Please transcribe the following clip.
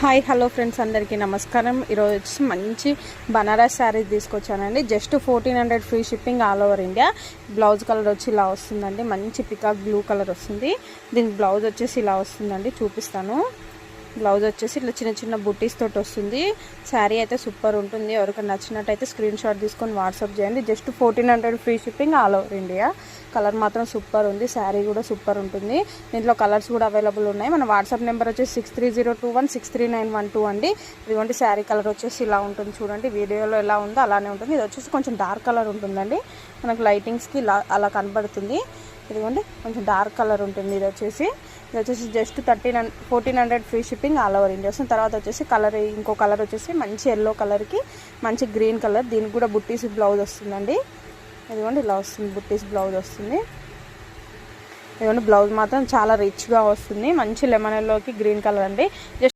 Hi hello friends, అందరికీ నమస్కారం. ఈరోజు వచ్చి మంచి బనారస్ శారీస్ తీసుకొచ్చానండి. Just 1400 free shipping all over India. Blouse colour వచ్చి ఇలా వస్తుందండి, మంచి పికాక్ బ్లూ కలర్ వస్తుంది. దీనికి బ్లౌజ్ వచ్చేసి ఇలా వస్తుందండి, చూపిస్తాను. బ్లౌజ్ వచ్చేసి ఇట్లా చిన్న చిన్న బుట్టీస్ తోటి వస్తుంది. శారీ అయితే సూపర్ ఉంటుంది. ఎవరికైనా నచ్చినట్టయితే స్క్రీన్ షాట్ తీసుకొని వాట్సాప్ చేయండి. Just 1400 free shipping all over India. Colour మాత్రం సూపర్ ఉంది, శారీ కూడా సూపర్ ఉంటుంది. దీంట్లో కలర్స్ కూడా అవైలబుల్ ఉన్నాయి. మన వాట్సాప్ నెంబర్ వచ్చేసి 6302163912 అండి. ఇదిగోండి శారీ కలర్ వచ్చేసి ఇలా ఉంటుంది, చూడండి. వీడియోలో ఎలా ఉందో అలానే ఉంటుంది. ఇది వచ్చేసి కొంచెం డార్క్ కలర్ ఉంటుందండి, మనకు లైటింగ్స్కి అలా కనబడుతుంది. ఇదిగోండి కొంచెం డార్క్ కలర్ ఉంటుంది. ఇది వచ్చేసి just 1400 free shipping all over India వస్తుంది. తర్వాత వచ్చేసి కలర్, ఇంకో కలర్ వచ్చేసి మంచి ఎల్లో కలర్కి మంచి గ్రీన్ కలర్. దీనికి కూడా బుట్టీస్ బ్లౌజ్ వస్తుందండి. ఇదిగోండి ఇలా వస్తుంది, బుట్టీస్ బ్లౌజ్ వస్తుంది. ఇదిగోండి బ్లౌజ్ మాత్రం చాలా రిచ్గా వస్తుంది. మంచి లెమన్ ఎల్లోకి గ్రీన్ కలర్ అండి.